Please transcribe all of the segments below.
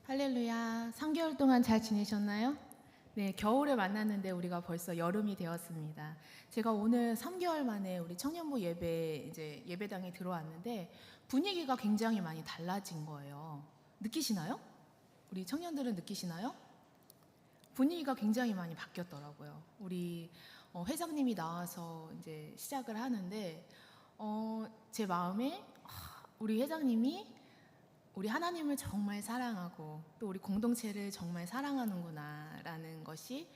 할렐루야. 3개월 동안 잘 지내셨나요? 네, 겨울에 만났는데 우리가 벌써 여름이 되었습니다. 제가 오늘 3개월 만에 우리 청년부 예배당에 들어왔는데 분위기가 굉장히 많이 달라진 거예요. 느끼시나요? 우리 청년들은 느끼시나요? 분위기가 굉장히 많이 바뀌었더라고요. 우리 회장님이 나와서 이제 시작을 하는데 제 마음에 우리 회장님이 우리 하나님을 정말 사랑하고 또 우리 공동체를 정말 사랑하는구나라는 것이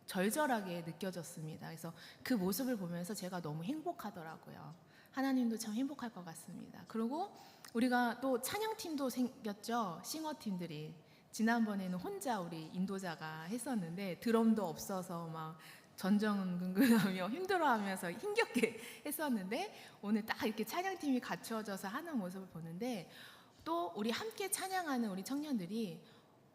절절하게 느껴졌습니다. 그래서 그 모습을 보면서 제가 너무 행복하더라고요. 하나님도 참 행복할 것 같습니다. 그리고 우리가 또 찬양팀도 생겼죠. 싱어팀들이. 지난번에는 혼자 우리 인도자가 했었는데 드럼도 없어서 막 전전긍긍하며 힘들어하면서 힘겹게 했었는데 오늘 딱 이렇게 찬양팀이 갖추어져서 하는 모습을 보는데 또 우리 함께 찬양하는 우리 청년들이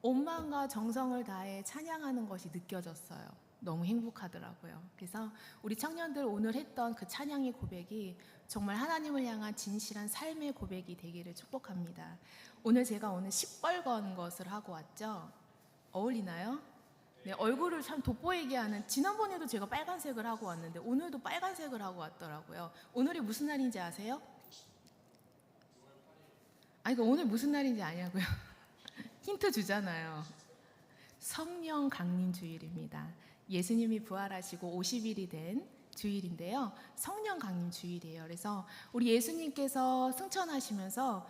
온 마음과 정성을 다해 찬양하는 것이 느껴졌어요. 너무 행복하더라고요. 그래서 우리 청년들 오늘 했던 그 찬양의 고백이 정말 하나님을 향한 진실한 삶의 고백이 되기를 축복합니다. 오늘 제가 시뻘건 것을 하고 왔죠. 어울리나요? 네, 얼굴을 참 돋보이게 하는, 지난번에도 제가 빨간색을 하고 왔는데 오늘도 빨간색을 하고 왔더라고요. 오늘이 무슨 날인지 아세요? 아니, 오늘 무슨 날인지 아냐고요? 힌트 주잖아요. 성령 강림 주일입니다. 예수님이 부활하시고 50일이 된 주일인데요. 성령 강림 주일이에요. 그래서 우리 예수님께서 승천하시면서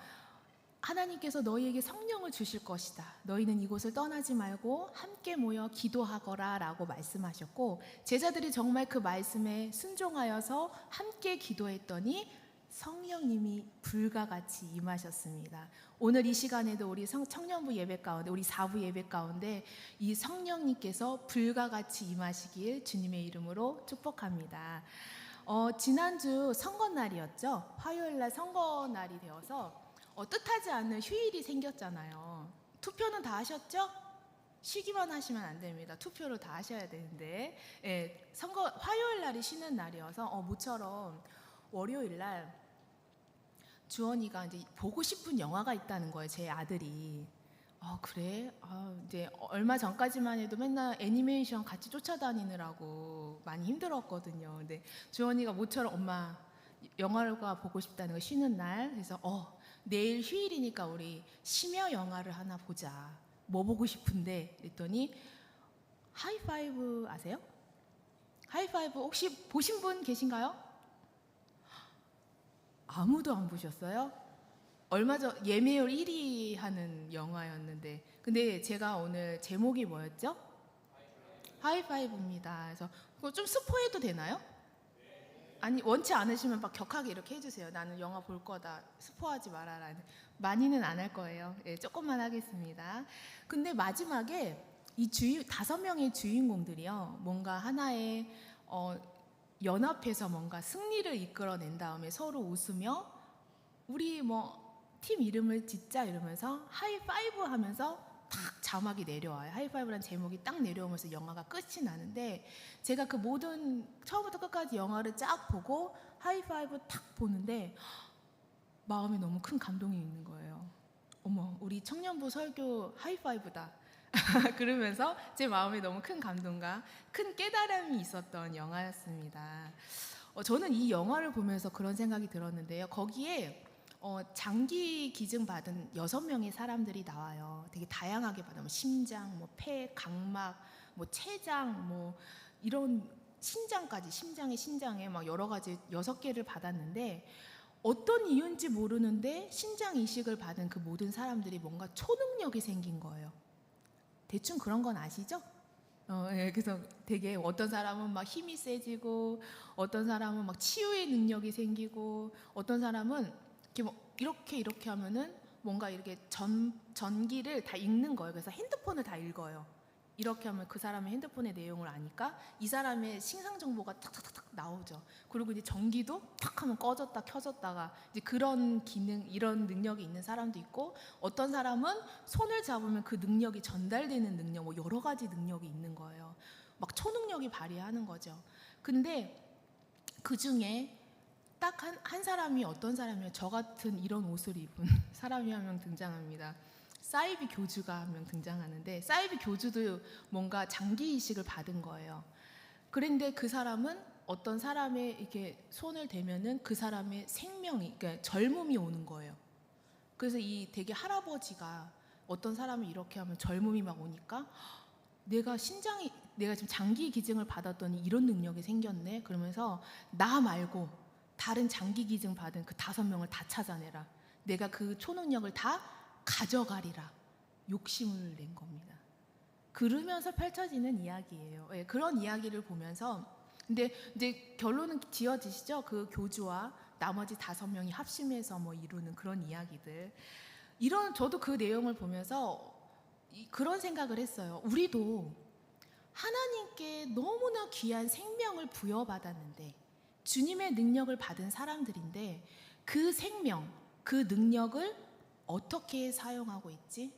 하나님께서 너희에게 성령을 주실 것이다. 너희는 이곳을 떠나지 말고 함께 모여 기도하거라 라고 말씀하셨고, 제자들이 정말 그 말씀에 순종하여서 함께 기도했더니 성령님이 불과 같이 임하셨습니다. 오늘 이 시간에도 우리 청년부 예배 가운데, 우리 4부 예배 가운데 이 성령님께서 불과 같이 임하시길 주님의 이름으로 축복합니다. 지난주 선거날이었죠. 화요일날 선거날이 되어서 뜻하지 않은 휴일이 생겼잖아요. 투표는 다 하셨죠? 쉬기만 하시면 안 됩니다. 투표를 다 하셔야 되는데, 화요일 날이 쉬는 날이어서 모처럼 월요일 날 주원이가 이제 보고 싶은 영화가 있다는 거예요. 제 아들이. 그래? 이제 얼마 전까지만 해도 맨날 애니메이션 같이 쫓아다니느라고 많이 힘들었거든요. 근데 주원이가 모처럼 엄마 영화가 보고 싶다는 거 쉬는 날. 그래서 내일 휴일이니까 우리 심야 영화를 하나 보자. 뭐 보고 싶은데? 그랬더니 하이파이브 아세요? 하이파이브 혹시 보신 분 계신가요? 아무도 안 보셨어요? 얼마 전 예매율 1위 하는 영화였는데, 근데 제가 오늘 제목이 뭐였죠? 하이파이브입니다. 그래서 그거 좀 스포해도 되나요? 아니, 원치 않으시면 막 격하게 이렇게 해주세요. 나는 영화 볼 거다. 스포하지 말아라. 많이는 안 할 거예요. 조금만 하겠습니다. 근데 마지막에 이 5명의 주인공들이요, 뭔가 하나의 연합해서 뭔가 승리를 이끌어낸 다음에 서로 웃으며 우리 팀 이름을 짓자 이러면서 하이파이브 하면서 딱 자막이 내려와요. 하이파이브라는 제목이 딱 내려오면서 영화가 끝이 나는데, 제가 그 모든 처음부터 끝까지 영화를 쫙 보고 하이파이브 딱 보는데 마음에 너무 큰 감동이 있는 거예요. 어머, 우리 청년부 설교 하이파이브다. 그러면서 제 마음에 너무 큰 감동과 큰 깨달음이 있었던 영화였습니다. 저는 이 영화를 보면서 그런 생각이 들었는데요. 거기에 장기 기증 받은 6명의 사람들이 나와요. 되게 다양하게 받아요. 심장, 폐, 각막, 췌장, 이런 심장에 여러 가지 6개를 받았는데, 어떤 이유인지 모르는데 신장 이식을 받은 그 모든 사람들이 뭔가 초능력이 생긴 거예요. 대충 그런 건 아시죠? 그래서 되게 어떤 사람은 막 힘이 세지고, 어떤 사람은 막 치유의 능력이 생기고, 어떤 사람은 이렇게 하면은 뭔가 이렇게 전기를 다 읽는 거예요. 그래서 핸드폰을 다 읽어요. 이렇게 하면 그 사람의 핸드폰의 내용을 아니까 이 사람의 신상 정보가 탁탁탁 나오죠. 그리고 이제 전기도 탁 하면 꺼졌다 켜졌다가 이제 그런 기능, 이런 능력이 있는 사람도 있고, 어떤 사람은 손을 잡으면 그 능력이 전달되는 능력, 여러 가지 능력이 있는 거예요. 막 초능력이 발휘하는 거죠. 근데 그 중에 딱 한 사람이, 어떤 사람이요? 저 같은 이런 옷을 입은 사람이 한 명 등장합니다. 사이비 교주가 한 명 등장하는데, 사이비 교주도 뭔가 장기 이식을 받은 거예요. 그런데 그 사람은 어떤 사람의 이렇게 손을 대면은 그 사람의 생명이, 그러니까 젊음이 오는 거예요. 그래서 이 되게 할아버지가 어떤 사람이 이렇게 하면 젊음이 막 오니까 내가 지금 장기 기증을 받았더니 이런 능력이 생겼네. 그러면서 나 말고 다른 장기 기증 받은 그 5명을 다 찾아내라. 내가 그 초능력을 다 가져가리라. 욕심을 낸 겁니다. 그러면서 펼쳐지는 이야기예요. 예, 그런 이야기를 보면서, 근데 이제 결론은 지어지시죠? 그 교주와 나머지 5명이 합심해서 뭐 이루는 그런 이야기들. 저도 그 내용을 보면서 그런 생각을 했어요. 우리도 하나님께 너무나 귀한 생명을 부여받았는데, 주님의 능력을 받은 사람들인데, 그 생명, 그 능력을 어떻게 사용하고 있지?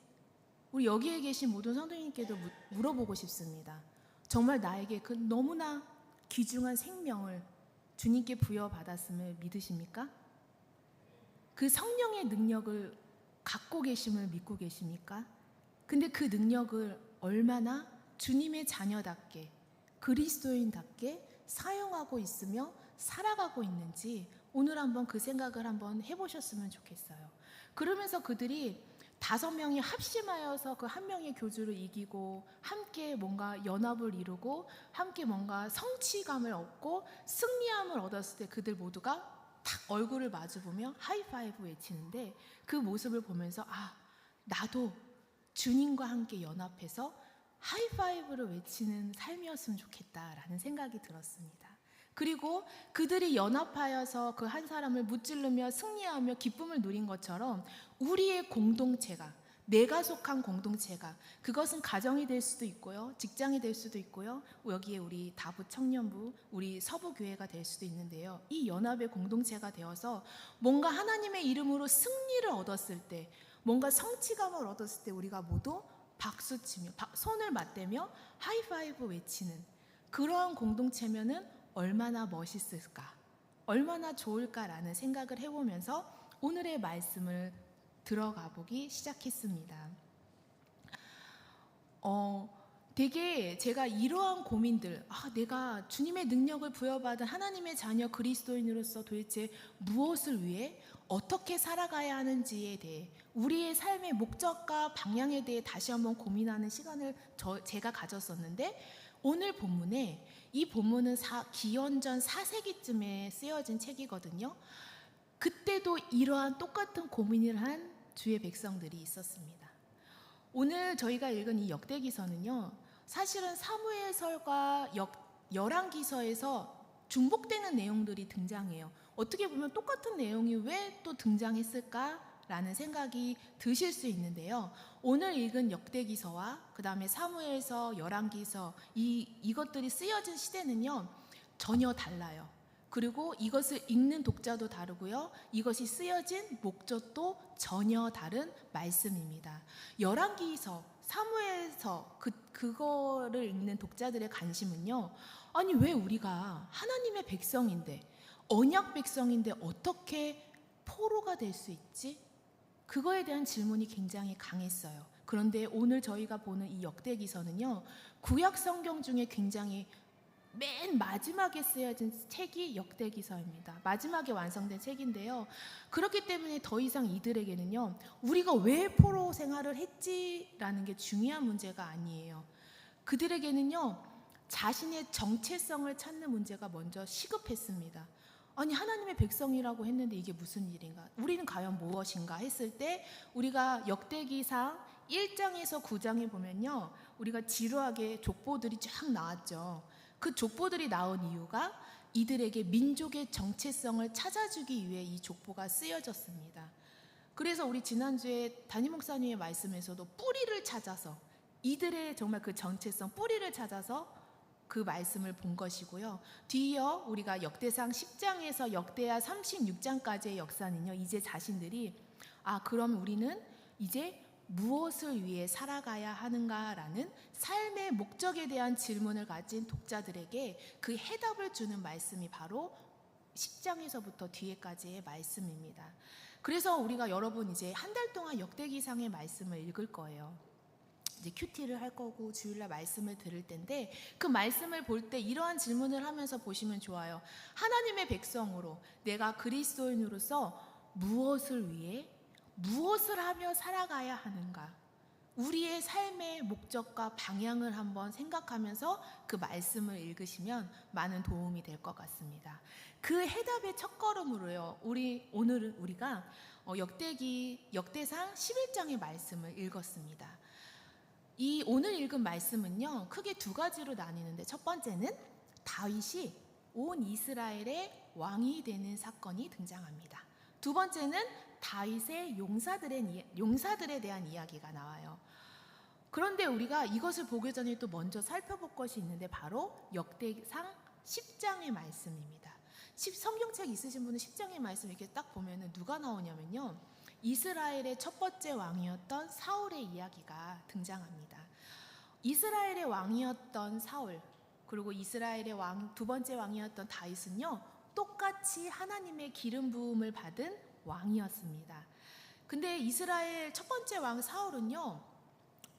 우리 여기에 계신 모든 성도님께도 물어보고 싶습니다. 정말 나에게 그 너무나 귀중한 생명을 주님께 부여받았음을 믿으십니까? 그 성령의 능력을 갖고 계심을 믿고 계십니까? 근데 그 능력을 얼마나 주님의 자녀답게, 그리스도인답게 사용하고 있으며 살아가고 있는지 오늘 한번 그 생각을 한번 해보셨으면 좋겠어요. 그러면서 그들이 5명이 합심하여서 그 한 명의 교주를 이기고 함께 뭔가 연합을 이루고 함께 뭔가 성취감을 얻고 승리함을 얻었을 때 그들 모두가 탁 얼굴을 마주보며 하이파이브 외치는데, 그 모습을 보면서 나도 주님과 함께 연합해서 하이파이브를 외치는 삶이었으면 좋겠다라는 생각이 들었습니다. 그리고 그들이 연합하여서 그 한 사람을 무찌르며 승리하며 기쁨을 누린 것처럼 우리의 공동체가, 내가 속한 공동체가, 그것은 가정이 될 수도 있고요, 직장이 될 수도 있고요, 여기에 우리 다부 청년부, 우리 서부교회가 될 수도 있는데요, 이 연합의 공동체가 되어서 뭔가 하나님의 이름으로 승리를 얻었을 때, 뭔가 성취감을 얻었을 때 우리가 모두 박수치며 손을 맞대며 하이파이브 외치는 그러한 공동체면은 얼마나 멋있을까, 얼마나 좋을까라는 생각을 해보면서 오늘의 말씀을 들어가 보기 시작했습니다. 되게 제가 이러한 고민들, 내가 주님의 능력을 부여받은 하나님의 자녀 그리스도인으로서 도대체 무엇을 위해 어떻게 살아가야 하는지에 대해, 우리의 삶의 목적과 방향에 대해 다시 한번 고민하는 시간을 제가 가졌었는데, 오늘 본문에, 이 본문은 기원전 4세기쯤에 쓰여진 책이거든요. 그때도 이러한 똑같은 고민을 한 주의 백성들이 있었습니다. 오늘 저희가 읽은 이 역대기서는요, 사실은 사무엘서와 열왕기서에서 중복되는 내용들이 등장해요. 어떻게 보면 똑같은 내용이 왜 또 등장했을까라는 생각이 드실 수 있는데요. 오늘 읽은 역대기서와 그 다음에 사무엘서, 열왕기서, 이것들이 쓰여진 시대는요 전혀 달라요. 그리고 이것을 읽는 독자도 다르고요, 이것이 쓰여진 목적도 전혀 다른 말씀입니다. 열왕기서, 사무엘서, 그거를 읽는 독자들의 관심은요, 아니 왜 우리가 하나님의 백성인데, 언약 백성인데 어떻게 포로가 될 수 있지? 그거에 대한 질문이 굉장히 강했어요. 그런데 오늘 저희가 보는 이 역대기서는요, 구약 성경 중에 굉장히 맨 마지막에 쓰여진 책이 역대기서입니다. 마지막에 완성된 책인데요, 그렇기 때문에 더 이상 이들에게는요, 우리가 왜 포로 생활을 했지라는 게 중요한 문제가 아니에요. 그들에게는요, 자신의 정체성을 찾는 문제가 먼저 시급했습니다. 아니 하나님의 백성이라고 했는데 이게 무슨 일인가? 우리는 과연 무엇인가 했을 때, 우리가 역대기상 1장에서 9장에 보면요, 우리가 지루하게 족보들이 쫙 나왔죠. 그 족보들이 나온 이유가 이들에게 민족의 정체성을 찾아주기 위해 이 족보가 쓰여졌습니다. 그래서 우리 지난주에 담임 목사님의 말씀에서도 뿌리를 찾아서, 이들의 정말 그 정체성, 뿌리를 찾아서 그 말씀을 본 것이고요. 뒤이어 우리가 역대상 10장에서 역대하 36장까지의 역사는요, 이제 자신들이 그럼 우리는 이제 무엇을 위해 살아가야 하는가라는 삶의 목적에 대한 질문을 가진 독자들에게 그 해답을 주는 말씀이 바로 10장에서부터 뒤에까지의 말씀입니다. 그래서 우리가 여러분 이제 한 달 동안 역대기상의 말씀을 읽을 거예요. 이제 큐티를 할 거고 주일날 말씀을 들을 텐데 그 말씀을 볼 때 이러한 질문을 하면서 보시면 좋아요. 하나님의 백성으로 내가 그리스도인으로서 무엇을 위해 무엇을 하며 살아가야 하는가? 우리의 삶의 목적과 방향을 한번 생각하면서 그 말씀을 읽으시면 많은 도움이 될 것 같습니다. 그 해답의 첫걸음으로요. 오늘은 우리가 역대상 11장의 말씀을 읽었습니다. 이 오늘 읽은 말씀은요, 크게 두 가지로 나뉘는데 첫 번째는 다윗이 온 이스라엘의 왕이 되는 사건이 등장합니다. 두 번째는 다윗의 용사들에 대한 이야기가 나와요. 그런데 우리가 이것을 보기 전에 또 먼저 살펴볼 것이 있는데 바로 역대상 10장의 말씀입니다. 성경책 있으신 분은 10장의 말씀 이렇게 딱 보면은 누가 나오냐면요, 이스라엘의 첫 번째 왕이었던 사울의 이야기가 등장합니다. 이스라엘의 왕이었던 사울, 그리고 이스라엘의 두 번째 왕이었던 다윗은요, 똑같이 하나님의 기름 부음을 받은 왕이었습니다. 근데 이스라엘 첫 번째 왕 사울은요,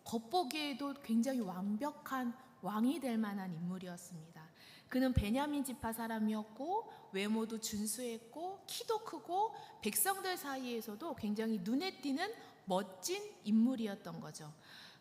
겉보기에도 굉장히 완벽한 왕이 될 만한 인물이었습니다. 그는 베냐민 지파 사람이었고 외모도 준수했고 키도 크고 백성들 사이에서도 굉장히 눈에 띄는 멋진 인물이었던 거죠.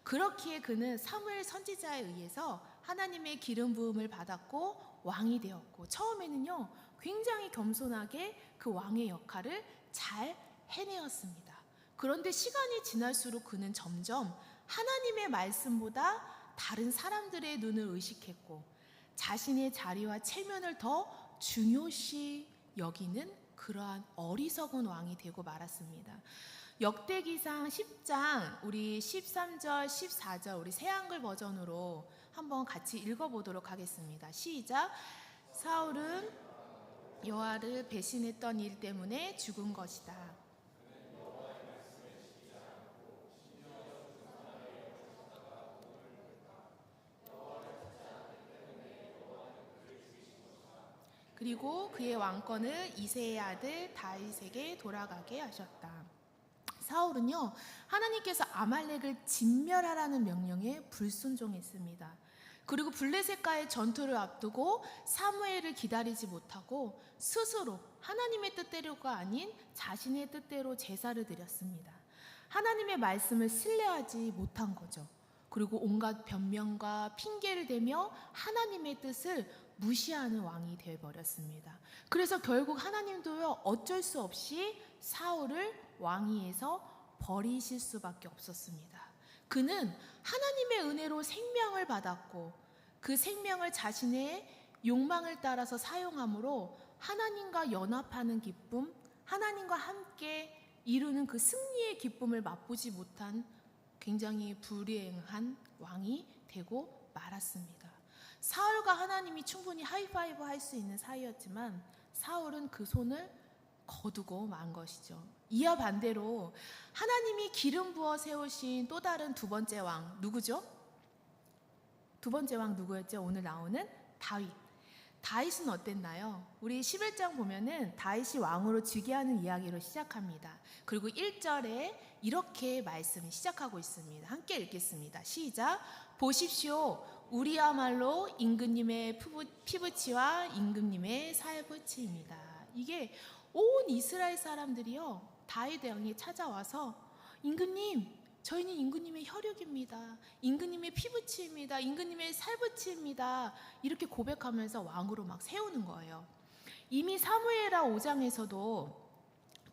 그렇기에 그는 사무엘 선지자에 의해서 하나님의 기름 부음을 받았고 왕이 되었고, 처음에는요 굉장히 겸손하게 그 왕의 역할을 잘 해내었습니다. 그런데 시간이 지날수록 그는 점점 하나님의 말씀보다 다른 사람들의 눈을 의식했고 자신의 자리와 체면을 더 중요시 여기는 그러한 어리석은 왕이 되고 말았습니다. 역대기상 10장 우리 13절 14절 우리 새한글 버전으로 한번 같이 읽어보도록 하겠습니다. 시작. 사울은 여호와를 배신했던 일 때문에 죽은 것이다. 그리고 그의 왕권을 이새의 아들 다윗에게 돌아가게 하셨다. 사울은요, 하나님께서 아말렉을 진멸하라는 명령에 불순종했습니다. 그리고 블레셋과의 전투를 앞두고 사무엘을 기다리지 못하고 스스로 하나님의 뜻대로가 아닌 자신의 뜻대로 제사를 드렸습니다. 하나님의 말씀을 신뢰하지 못한 거죠. 그리고 온갖 변명과 핑계를 대며 하나님의 뜻을 무시하는 왕이 되어버렸습니다. 그래서 결국 하나님도요, 어쩔 수 없이 사울을 왕위에서 버리실 수밖에 없었습니다. 그는 하나님의 은혜로 생명을 받았고 그 생명을 자신의 욕망을 따라서 사용함으로 하나님과 연합하는 기쁨, 하나님과 함께 이루는 그 승리의 기쁨을 맛보지 못한 굉장히 불행한 왕이 되고 말았습니다. 사울과 하나님이 충분히 하이파이브 할 수 있는 사이였지만 사울은 그 손을 거두고 만 것이죠. 이와 반대로 하나님이 기름 부어 세우신 또 다른 두 번째 왕 누구죠? 두 번째 왕 누구였죠? 오늘 나오는 다윗. 다윗은 어땠나요? 우리 11장 보면은 다윗이 왕으로 즉위하는 이야기로 시작합니다. 그리고 1절에 이렇게 말씀이 시작하고 있습니다. 함께 읽겠습니다. 시작. 보십시오. 우리야말로 임금님의 피부치와 임금님의 살부치입니다. 이게 온 이스라엘 사람들이요, 다윗 왕이 찾아와서 임금님, 저희는 임금님의 혈육입니다. 임금님의 피부치입니다. 임금님의 살부치입니다. 이렇게 고백하면서 왕으로 막 세우는 거예요. 이미 사무엘하 5장에서도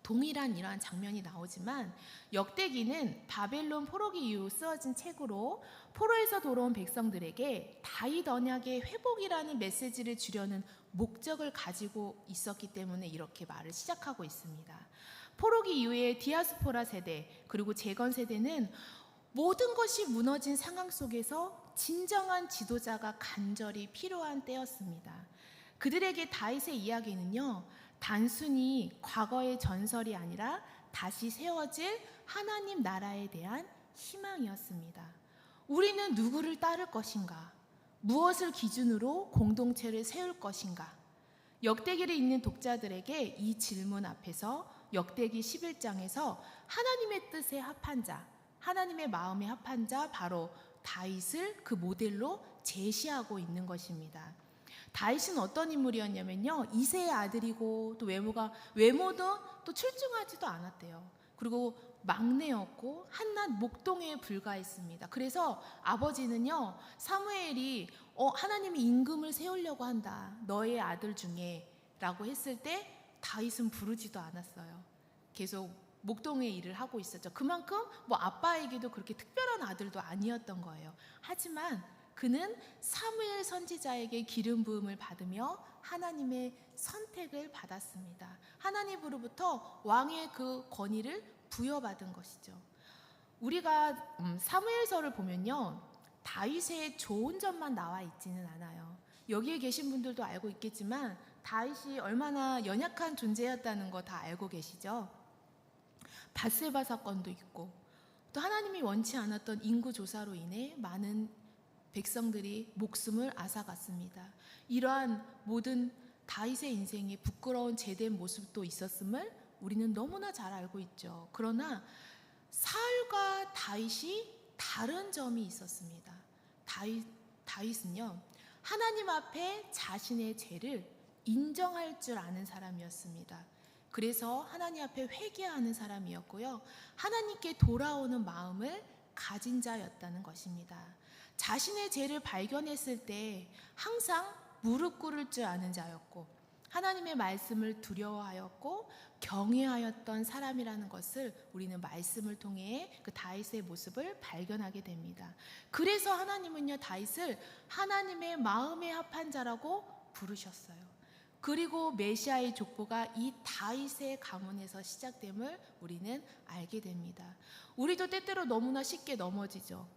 동일한 이러한 장면이 나오지만 역대기는 바벨론 포로기 이후 쓰여진 책으로 포로에서 돌아온 백성들에게 다윗 언약의 회복이라는 메시지를 주려는 목적을 가지고 있었기 때문에 이렇게 말을 시작하고 있습니다. 포로기 이후의 디아스포라 세대 그리고 재건 세대는 모든 것이 무너진 상황 속에서 진정한 지도자가 간절히 필요한 때였습니다. 그들에게 다윗의 이야기는요, 단순히 과거의 전설이 아니라 다시 세워질 하나님 나라에 대한 희망이었습니다. 우리는 누구를 따를 것인가? 무엇을 기준으로 공동체를 세울 것인가? 역대기를 읽는 독자들에게 이 질문 앞에서 역대기 11장에서 하나님의 뜻에 합한 자, 하나님의 마음에 합한 자 바로 다윗을 그 모델로 제시하고 있는 것입니다. 다윗은 어떤 인물이었냐면요, 이새의 아들이고 또 외모도 또 출중하지도 않았대요. 그리고 막내였고 한낱 목동에 불과했습니다. 그래서 아버지는요, 사무엘이 하나님이 임금을 세우려고 한다, 너의 아들 중에 라고 했을 때 다윗은 부르지도 않았어요. 계속 목동의 일을 하고 있었죠. 그만큼 뭐 아빠에게도 그렇게 특별한 아들도 아니었던 거예요. 하지만 그는 사무엘 선지자에게 기름 부음을 받으며 하나님의 선택을 받았습니다. 하나님으로부터 왕의 그 권위를 부여받은 것이죠. 우리가 사무엘서를 보면요, 다윗의 좋은 점만 나와 있지는 않아요. 여기에 계신 분들도 알고 있겠지만 다윗이 얼마나 연약한 존재였다는 거 다 알고 계시죠? 밧세바 사건도 있고, 또 하나님이 원치 않았던 인구 조사로 인해 많은 백성들이 목숨을 앗아갔습니다. 이러한 모든 다윗의 인생에 부끄러운 제된 모습도 있었음을 우리는 너무나 잘 알고 있죠. 그러나 사울과 다윗이 다른 점이 있었습니다. 다윗은요, 하나님 앞에 자신의 죄를 인정할 줄 아는 사람이었습니다. 그래서 하나님 앞에 회개하는 사람이었고요, 하나님께 돌아오는 마음을 가진 자였다는 것입니다. 자신의 죄를 발견했을 때 항상 무릎 꿇을 줄 아는 자였고, 하나님의 말씀을 두려워하였고 경외하였던 사람이라는 것을 우리는 말씀을 통해 그 다윗의 모습을 발견하게 됩니다. 그래서 하나님은요, 다윗을 하나님의 마음에 합한 자라고 부르셨어요. 그리고 메시아의 족보가 이 다윗의 가문에서 시작됨을 우리는 알게 됩니다. 우리도 때때로 너무나 쉽게 넘어지죠.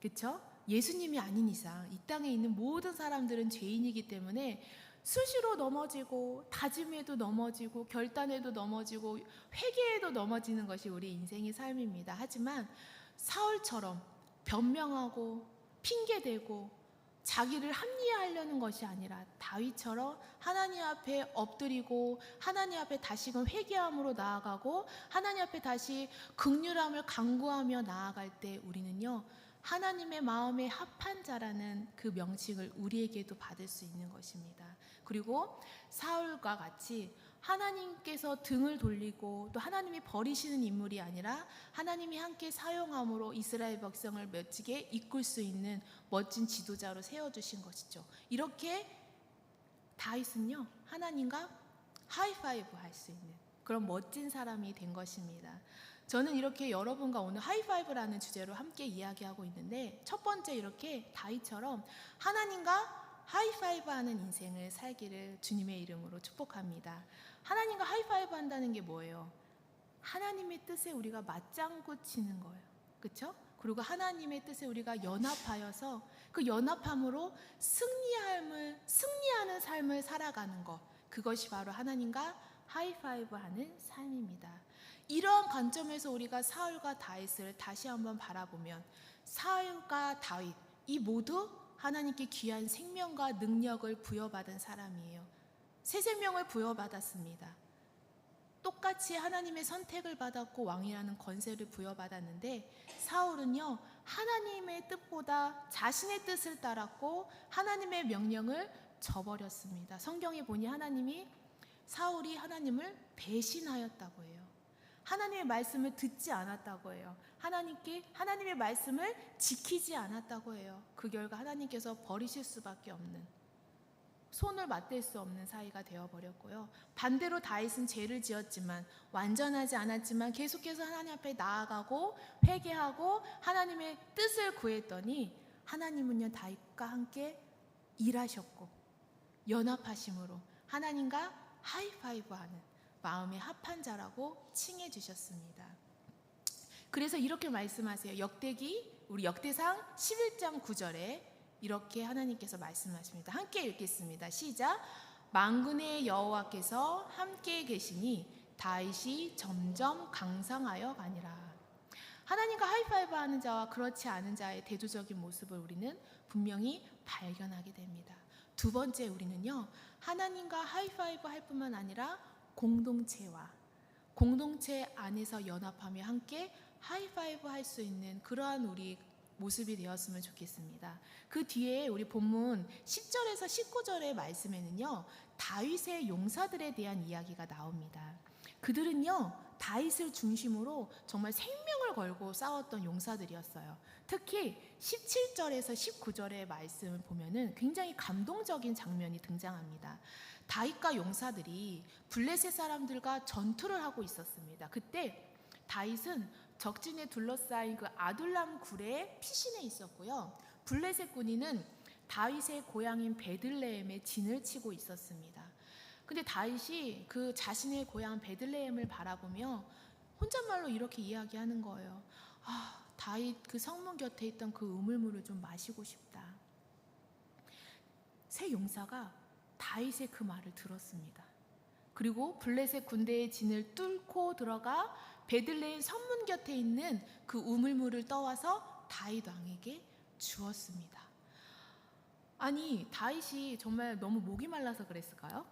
그렇죠? 예수님이 아닌 이상 이 땅에 있는 모든 사람들은 죄인이기 때문에 수시로 넘어지고, 다짐에도 넘어지고, 결단에도 넘어지고, 회개에도 넘어지는 것이 우리 인생의 삶입니다. 하지만 사울처럼 변명하고 핑계대고 자기를 합리화하려는 것이 아니라 다윗처럼 하나님 앞에 엎드리고 하나님 앞에 다시금 회개함으로 나아가고 하나님 앞에 다시 긍휼함을 간구하며 나아갈 때 우리는요, 하나님의 마음에 합한 자라는 그 명칭을 우리에게도 받을 수 있는 것입니다. 그리고 사울과 같이 하나님께서 등을 돌리고 또 하나님이 버리시는 인물이 아니라 하나님이 함께 사용함으로 이스라엘 백성을 멋지게 이끌 수 있는 멋진 지도자로 세워주신 것이죠. 이렇게 다윗은요, 하나님과 하이파이브 할 수 있는 그런 멋진 사람이 된 것입니다. 저는 이렇게 여러분과 오늘 하이파이브라는 주제로 함께 이야기하고 있는데, 첫 번째 이렇게 다윗처럼 하나님과 하이파이브 하는 인생을 살기를 주님의 이름으로 축복합니다. 하나님과 하이파이브 한다는 게 뭐예요? 하나님의 뜻에 우리가 맞장구 치는 거예요. 그렇죠? 그리고 하나님의 뜻에 우리가 연합하여서 그 연합함으로 승리하는 삶을 살아가는 것, 그것이 바로 하나님과 하이파이브 하는 삶입니다. 이러한 관점에서 우리가 사울과 다윗을 다시 한번 바라보면, 사울과 다윗 이 모두 하나님께 귀한 생명과 능력을 부여받은 사람이에요. 새 생명을 부여받았습니다. 똑같이 하나님의 선택을 받았고 왕이라는 권세를 부여받았는데, 사울은요, 하나님의 뜻보다 자신의 뜻을 따랐고 하나님의 명령을 저버렸습니다. 성경에 보니 사울이 하나님을 배신하였다고 해요. 하나님의 말씀을 듣지 않았다고 해요. 하나님의 말씀을 지키지 않았다고 해요. 그 결과 하나님께서 버리실 수밖에 없는, 손을 맞댈 수 없는 사이가 되어버렸고요. 반대로 다윗은 죄를 지었지만, 완전하지 않았지만 계속해서 하나님 앞에 나아가고 회개하고 하나님의 뜻을 구했더니 하나님은요, 다윗과 함께 일하셨고 연합하심으로 하나님과 하이파이브하는 마음에 합한 자라고 칭해 주셨습니다. 그래서 이렇게 말씀하세요. 우리 역대상 11장 9절에 이렇게 하나님께서 말씀하십니다. 함께 읽겠습니다. 시작. 만군의 여호와께서 함께 계시니 다윗이 점점 강성하여 가니라. 하나님과 하이파이브 하는 자와 그렇지 않은 자의 대조적인 모습을 우리는 분명히 발견하게 됩니다. 두 번째, 우리는요, 하나님과 하이파이브 할 뿐만 아니라 공동체와 공동체 안에서 연합하며 함께 하이파이브 할 수 있는 그러한 우리 모습이 되었으면 좋겠습니다. 그 뒤에 우리 본문 10절에서 19절의 말씀에는요, 다윗의 용사들에 대한 이야기가 나옵니다. 그들은요, 다윗을 중심으로 정말 생명을 걸고 싸웠던 용사들이었어요. 특히 17절에서 19절의 말씀을 보면은 굉장히 감동적인 장면이 등장합니다. 다윗과 용사들이 블레셋 사람들과 전투를 하고 있었습니다. 그때 다윗은 적진에 둘러싸인 그 아둘람 굴의 피신에 있었고요. 블레셋 군인은 다윗의 고향인 베들레헴에 진을 치고 있었습니다. 근데 다윗이 그 자신의 고향 베들레헴을 바라보며 혼잣말로 이렇게 이야기하는 거예요. 아, 다윗 그 성문 곁에 있던 그 우물물을 좀 마시고 싶다. 세 용사가 다윗의 그 말을 들었습니다. 그리고 블레셋 군대의 진을 뚫고 들어가 베들레헴 성문 곁에 있는 그 우물물을 떠와서 다윗 왕에게 주었습니다. 아니, 다윗이 정말 너무 목이 말라서 그랬을까요?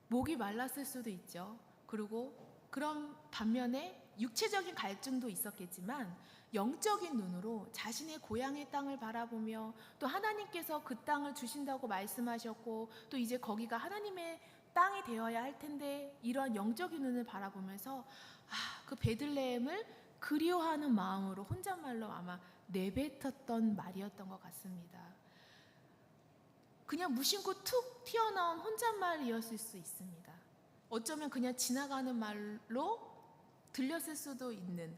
목이 말랐을 수도 있죠. 그리고 그런 반면에 육체적인 갈증도 있었겠지만 영적인 눈으로 자신의 고향의 땅을 바라보며 또 하나님께서 그 땅을 주신다고 말씀하셨고 또 이제 거기가 하나님의 땅이 되어야 할 텐데 이러한 영적인 눈을 바라보면서 그 베들레헴을 그리워하는 마음으로 혼잣말로 아마 내뱉었던 말이었던 것 같습니다. 그냥 무심코 툭 튀어나온 혼잣말이었을 수 있습니다. 어쩌면 그냥 지나가는 말로 들렸을 수도 있는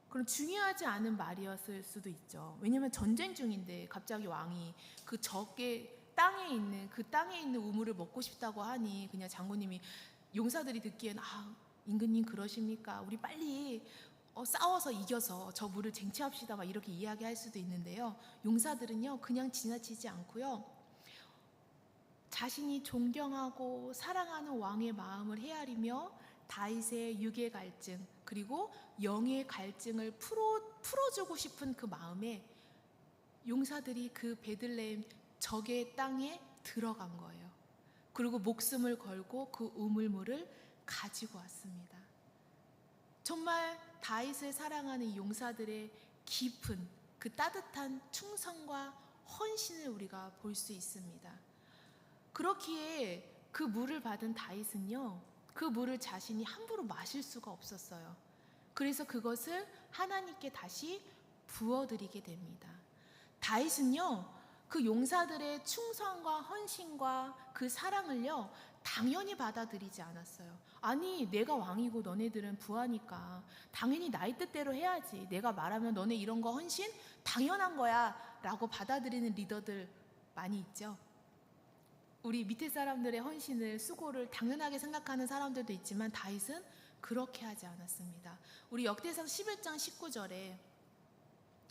그런 중요하지 않은 말이었을 수도 있죠. 왜냐하면 전쟁 중인데 갑자기 왕이 그 적의 땅에 있는 우물을 먹고 싶다고 하니 그냥 장군님이 용사들이 듣기엔 임금님 그러십니까? 우리 빨리 싸워서 이겨서 저 물을 쟁취합시다 막 이렇게 이야기할 수도 있는데요. 용사들은요 그냥 지나치지 않고요. 자신이 존경하고 사랑하는 왕의 마음을 헤아리며 다윗의 육의 갈증 그리고 영의 갈증을 풀어주고 싶은 그 마음에 용사들이 그 베들레헴 적의 땅에 들어간 거예요. 그리고 목숨을 걸고 그 우물물을 가지고 왔습니다. 정말 다윗을 사랑하는 용사들의 깊은 그 따뜻한 충성과 헌신을 우리가 볼 수 있습니다. 그렇기에 그 물을 받은 다윗은요, 그 물을 자신이 함부로 마실 수가 없었어요. 그래서 그것을 하나님께 다시 부어드리게 됩니다. 다윗은요, 그 용사들의 충성과 헌신과 그 사랑을요, 당연히 받아들이지 않았어요. 아니, 내가 왕이고 너네들은 부하니까 당연히 나의 뜻대로 해야지. 내가 말하면 너네 이런 거 헌신 당연한 거야 라고 받아들이는 리더들 많이 있죠. 우리 밑에 사람들의 헌신을 수고를 당연하게 생각하는 사람들도 있지만 다윗은 그렇게 하지 않았습니다. 우리 역대상 11장 19절에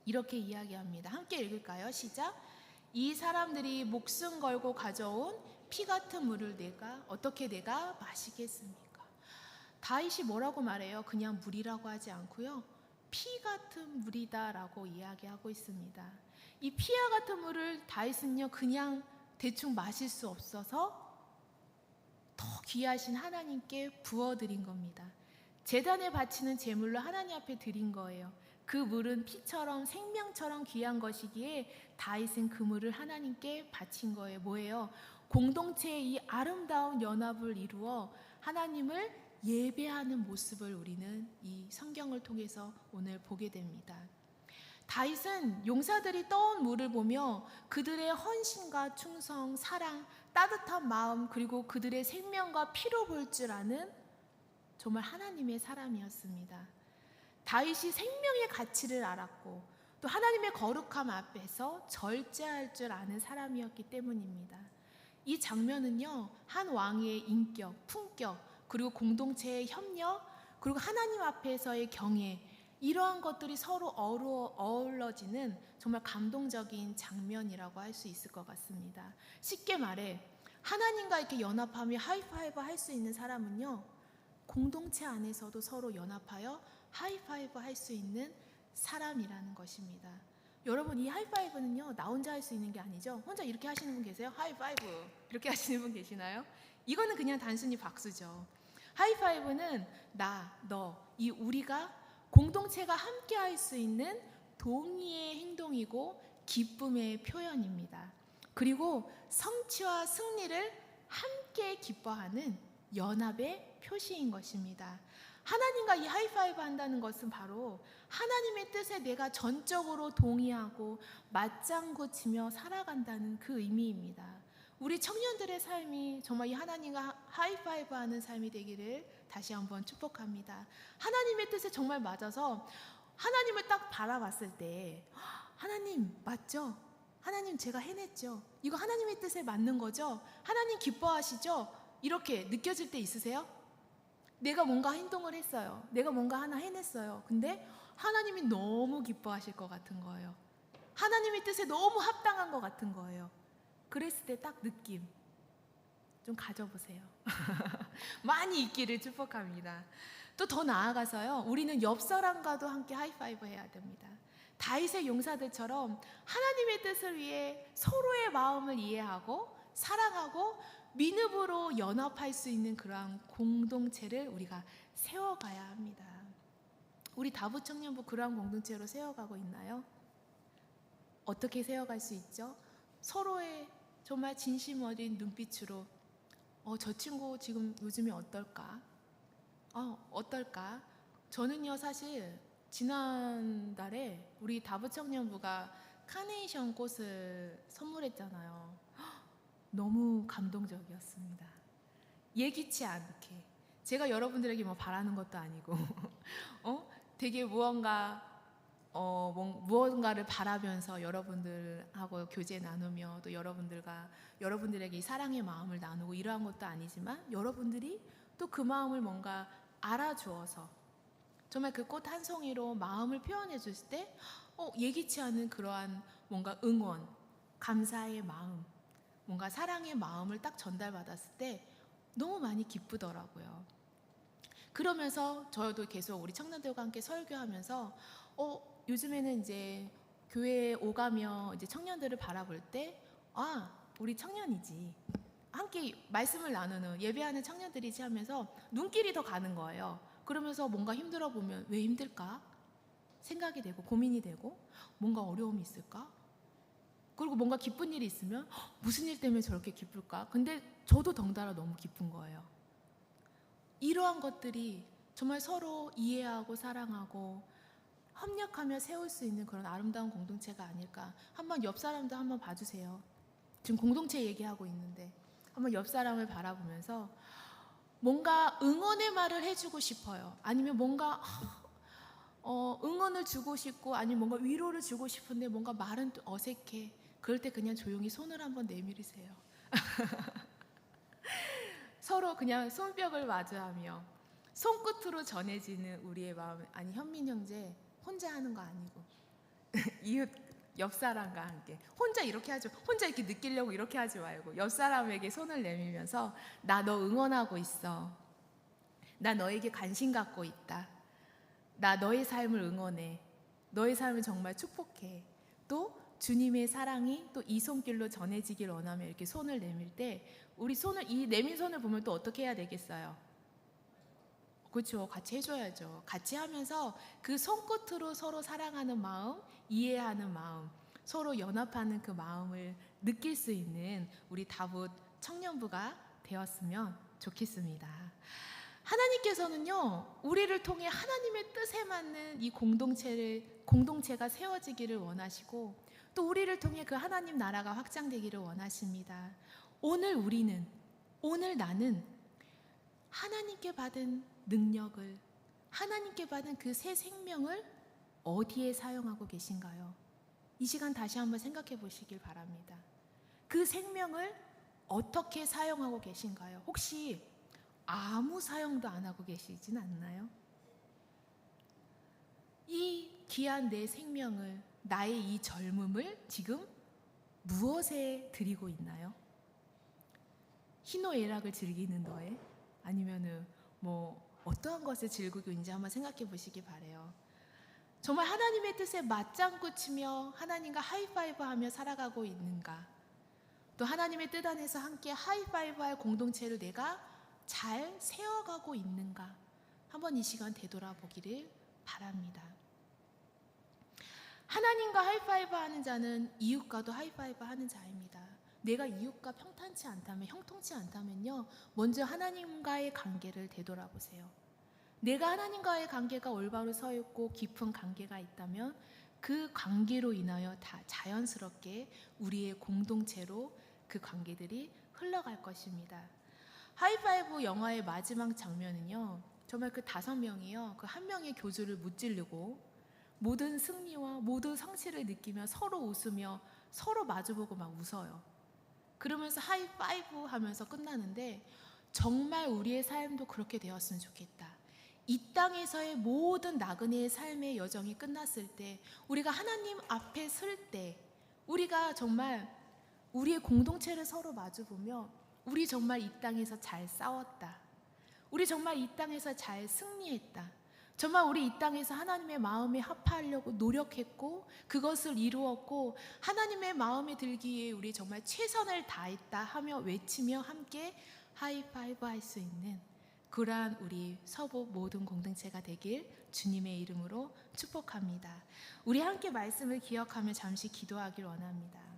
이렇게 이야기합니다. 함께 읽을까요? 시작. 이 사람들이 목숨 걸고 가져온 피 같은 물을 내가 마시겠습니까? 다윗이 뭐라고 말해요? 그냥 물이라고 하지 않고요. 피 같은 물이다라고 이야기하고 있습니다. 이 피와 같은 물을 다윗은요 그냥 대충 마실 수 없어서 더 귀하신 하나님께 부어드린 겁니다. 제단에 바치는 제물로 하나님 앞에 드린 거예요. 그 물은 피처럼 생명처럼 귀한 것이기에 다윗은 그 물을 하나님께 바친 거예요. 뭐예요? 공동체의 이 아름다운 연합을 이루어 하나님을 예배하는 모습을 우리는 이 성경을 통해서 오늘 보게 됩니다. 다윗은 용사들이 떠온 물을 보며 그들의 헌신과 충성, 사랑, 따뜻한 마음 그리고 그들의 생명과 피로 볼 줄 아는 정말 하나님의 사람이었습니다. 다윗이 생명의 가치를 알았고 또 하나님의 거룩함 앞에서 절제할 줄 아는 사람이었기 때문입니다. 이 장면은요, 한 왕의 인격, 품격, 그리고 공동체의 협력, 그리고 하나님 앞에서의 경외, 이러한 것들이 서로 어우러지는 정말 감동적인 장면이라고 할 수 있을 것 같습니다. 쉽게 말해 하나님과 이렇게 연합하며 하이파이브 할 수 있는 사람은요, 공동체 안에서도 서로 연합하여 하이파이브 할 수 있는 사람이라는 것입니다. 여러분, 이 하이파이브는요 나 혼자 할 수 있는 게 아니죠. 혼자 이렇게 하시는 분 계세요? 하이파이브 이렇게 하시는 분 계시나요? 이거는 그냥 단순히 박수죠. 하이파이브는 나, 너, 이 우리가 공동체가 함께 할 수 있는 동의의 행동이고 기쁨의 표현입니다. 그리고 성취와 승리를 함께 기뻐하는 연합의 표시인 것입니다. 하나님과 이 하이파이브 한다는 것은 바로 하나님의 뜻에 내가 전적으로 동의하고 맞장구 치며 살아간다는 그 의미입니다. 우리 청년들의 삶이 정말 이 하나님과 하이파이브 하는 삶이 되기를 다시 한번 축복합니다. 하나님의 뜻에 정말 맞아서 하나님을 딱 바라봤을 때 하나님 맞죠? 하나님 제가 해냈죠? 이거 하나님의 뜻에 맞는 거죠? 하나님 기뻐하시죠? 이렇게 느껴질 때 있으세요? 내가 뭔가 행동을 했어요. 내가 뭔가 하나 해냈어요. 근데 하나님이 너무 기뻐하실 것 같은 거예요. 하나님의 뜻에 너무 합당한 것 같은 거예요. 그랬을 때 딱 느낌 좀 가져보세요. 많이 있기를 축복합니다. 또 더 나아가서요, 우리는 옆 사람과도 함께 하이파이브 해야 됩니다. 다윗의 용사들처럼 하나님의 뜻을 위해 서로의 마음을 이해하고 사랑하고 민흡으로 연합할 수 있는 그러한 공동체를 우리가 세워가야 합니다. 우리 다부 청년부 그러한 공동체로 세워가고 있나요? 어떻게 세워갈 수 있죠? 서로의 정말 진심 어린 눈빛으로 저 친구 지금 요즘에 어떨까? 어떨까? 저는요 사실 지난달에 우리 다부 청년부가 카네이션 꽃을 선물했잖아요. 너무 감동적이었습니다. 예기치 않게 제가 여러분들에게 뭐 바라는 것도 아니고 되게 무언가를 바라면서 여러분들하고 교제 나누며 또 여러분들에게 이 사랑의 마음을 나누고 이러한 것도 아니지만 여러분들이 또 그 마음을 뭔가 알아주어서 정말 그 꽃 한 송이로 마음을 표현해 줬을 때 예기치 않은 그러한 뭔가 응원, 감사의 마음, 뭔가 사랑의 마음을 딱 전달받았을 때 너무 많이 기쁘더라고요. 그러면서 저도 계속 우리 청년들과 함께 설교하면서 요즘에는 이제 교회에 오가며 이제 청년들을 바라볼 때 우리 청년이지, 함께 말씀을 나누는 예배하는 청년들이지 하면서 눈길이 더 가는 거예요. 그러면서 뭔가 힘들어 보면 왜 힘들까? 생각이 되고 고민이 되고 뭔가 어려움이 있을까? 그리고 뭔가 기쁜 일이 있으면 무슨 일 때문에 저렇게 기쁠까? 근데 저도 덩달아 너무 기쁜 거예요. 이러한 것들이 정말 서로 이해하고 사랑하고 협력하며 세울 수 있는 그런 아름다운 공동체가 아닐까. 한번 옆 사람도 한번 봐주세요. 지금 공동체 얘기하고 있는데 한번 옆 사람을 바라보면서 뭔가 응원의 말을 해주고 싶어요. 아니면 뭔가 응원을 주고 싶고 아니면 뭔가 위로를 주고 싶은데 뭔가 말은 또 어색해. 그럴 때 그냥 조용히 손을 한번 내밀으세요. 서로 그냥 손뼉을 마주하며 손끝으로 전해지는 우리의 마음. 아니 현민 형제 혼자 하는 거 아니고 이웃 옆 사람과 함께 혼자 이렇게 하죠. 혼자 이렇게 느끼려고 이렇게 하지 말고 옆 사람에게 손을 내밀면서 나 너 응원하고 있어. 나 너에게 관심 갖고 있다. 나 너의 삶을 응원해. 너의 삶을 정말 축복해. 또 주님의 사랑이 또 이 손길로 전해지길 원하며 이렇게 손을 내밀 때 우리 손을 이 내민 손을 보면 또 어떻게 해야 되겠어요? 그렇죠. 같이 해줘야죠. 같이 하면서 그 손끝으로 서로 사랑하는 마음, 이해하는 마음, 서로 연합하는 그 마음을 느낄 수 있는 우리 다부 청년부가 되었으면 좋겠습니다. 하나님께서는요, 우리를 통해 하나님의 뜻에 맞는 이 공동체가 세워지기를 원하시고 또 우리를 통해 그 하나님 나라가 확장되기를 원하십니다. 오늘 나는 하나님께 받은 능력을, 하나님께 받은 그 새 생명을 어디에 사용하고 계신가요? 이 시간 다시 한번 생각해 보시길 바랍니다. 그 생명을 어떻게 사용하고 계신가요? 혹시 아무 사용도 안 하고 계시진 않나요? 이 귀한 내 생명을, 나의 이 젊음을 지금 무엇에 드리고 있나요? 희노애락을 즐기는 너에? 아니면은 어떠한 것을 즐기고 있는지 한번 생각해 보시기 바래요. 정말 하나님의 뜻에 맞장구 치며 하나님과 하이파이브 하며 살아가고 있는가? 또 하나님의 뜻 안에서 함께 하이파이브 할 공동체를 내가 잘 세워가고 있는가 한번 이 시간 되돌아보기를 바랍니다. 하나님과 하이파이브 하는 자는 이웃과도 하이파이브 하는 자입니다. 내가 이웃과 평탄치 않다면, 형통치 않다면요, 먼저 하나님과의 관계를 되돌아보세요. 내가 하나님과의 관계가 올바로 서 있고 깊은 관계가 있다면 그 관계로 인하여 다 자연스럽게 우리의 공동체로 그 관계들이 흘러갈 것입니다. 하이파이브 영화의 마지막 장면은요, 정말 그 5명이요, 그 한 명의 교주를 무찌르고 모든 승리와 모든 성취를 느끼며 서로 웃으며 서로 마주보고 막 웃어요. 그러면서 하이파이브 하면서 끝나는데, 정말 우리의 삶도 그렇게 되었으면 좋겠다. 이 땅에서의 모든 나그네의 삶의 여정이 끝났을 때, 우리가 하나님 앞에 설 때, 우리가 정말 우리의 공동체를 서로 마주보며 우리 정말 이 땅에서 잘 싸웠다, 우리 정말 이 땅에서 잘 승리했다, 정말 우리 이 땅에서 하나님의 마음에 합하려고 노력했고 그것을 이루었고 하나님의 마음에 들기 위해 우리 정말 최선을 다했다 하며 외치며 함께 하이파이브 할 수 있는 그러한 우리 서부 모든 공동체가 되길 주님의 이름으로 축복합니다. 우리 함께 말씀을 기억하며 잠시 기도하길 원합니다.